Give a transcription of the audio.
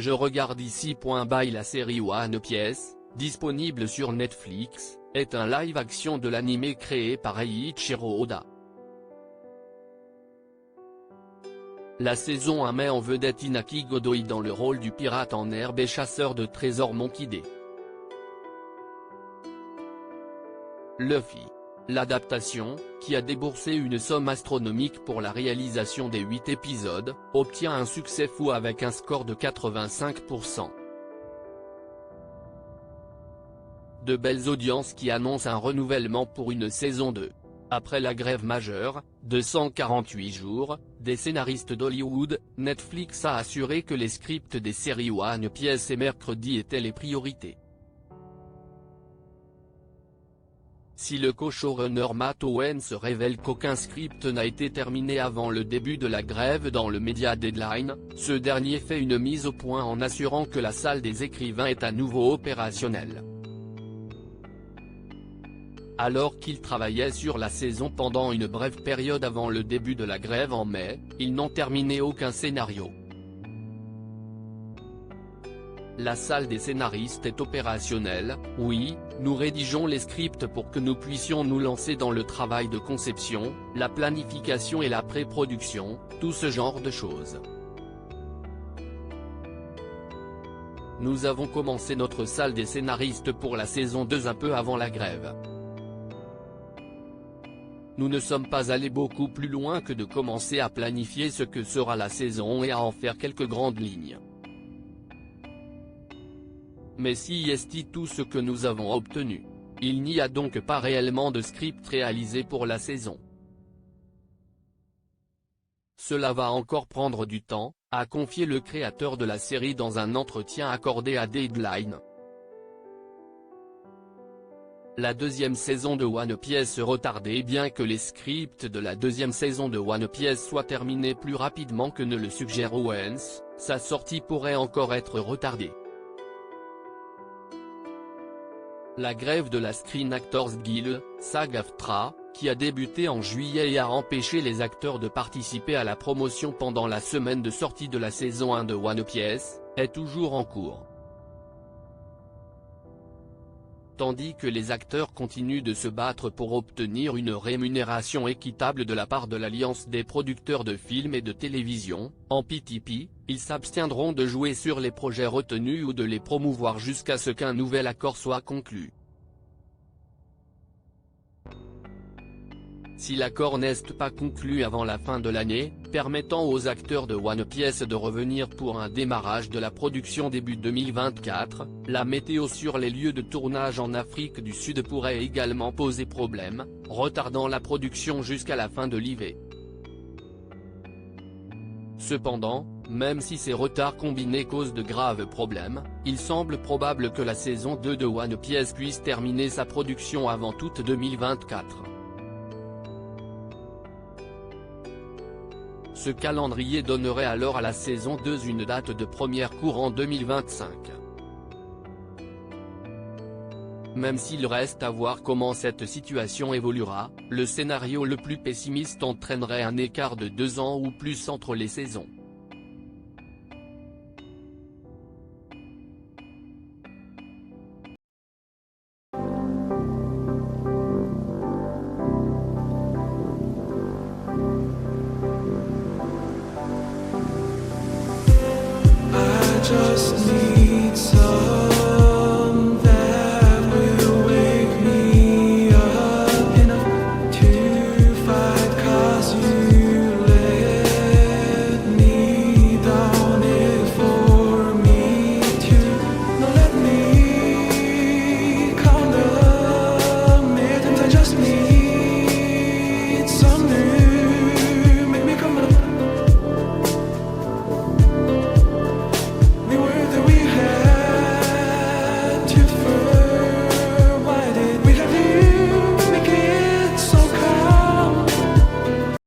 Je regarde ici. By la série One Piece, disponible sur Netflix, est un live-action de l'anime créé par Eiichiro Oda. La saison 1 met en vedette Inaki Godoy dans le rôle du pirate en herbe et chasseur de trésors Monkey D. Luffy. L'adaptation, qui a déboursé une somme astronomique pour la réalisation des 8 épisodes, obtient un succès fou avec un score de 85%. De belles audiences qui annoncent un renouvellement pour une saison 2. Après la grève majeure, de 148 jours, des scénaristes d'Hollywood, Netflix a assuré que les scripts des séries One Piece et Mercredi étaient les priorités. Si le co-showrunner Matt Owens révèle qu'aucun script n'a été terminé avant le début de la grève dans le média Deadline, ce dernier fait une mise au point en assurant que la salle des écrivains est à nouveau opérationnelle. Alors qu'ils travaillaient sur la saison pendant une brève période avant le début de la grève en mai, ils n'ont terminé aucun scénario. La salle des scénaristes est opérationnelle, oui, nous rédigeons les scripts pour que nous puissions nous lancer dans le travail de conception, la planification et la pré-production, tout ce genre de choses. Nous avons commencé notre salle des scénaristes pour la saison 2 un peu avant la grève. Nous ne sommes pas allés beaucoup plus loin que de commencer à planifier ce que sera la saison et à en faire quelques grandes lignes. Mais si est tout ce que nous avons obtenu. Il n'y a donc pas réellement de script réalisé pour la saison. Cela va encore prendre du temps, a confié le créateur de la série dans un entretien accordé à Deadline. La deuxième saison de One Piece retardée. Bien que les scripts de la deuxième saison de One Piece soient terminés plus rapidement que ne le suggère Owens, sa sortie pourrait encore être retardée. La grève de la Screen Actors Guild, SAG-AFTRA, qui a débuté en juillet et a empêché les acteurs de participer à la promotion pendant la semaine de sortie de la saison 1 de One Piece, est toujours en cours. Tandis que les acteurs continuent de se battre pour obtenir une rémunération équitable de la part de l'Alliance des producteurs de films et de télévision, en PTP, ils s'abstiendront de jouer sur les projets retenus ou de les promouvoir jusqu'à ce qu'un nouvel accord soit conclu. Si l'accord n'est pas conclu avant la fin de l'année, permettant aux acteurs de One Piece de revenir pour un démarrage de la production début 2024, la météo sur les lieux de tournage en Afrique du Sud pourrait également poser problème, retardant la production jusqu'à la fin de l'hiver. Cependant, même si ces retards combinés causent de graves problèmes, il semble probable que la saison 2 de One Piece puisse terminer sa production avant août 2024. Ce calendrier donnerait alors à la saison 2 une date de première courant 2025. Même s'il reste à voir comment cette situation évoluera, le scénario le plus pessimiste entraînerait un écart de 2 ans ou plus entre les saisons.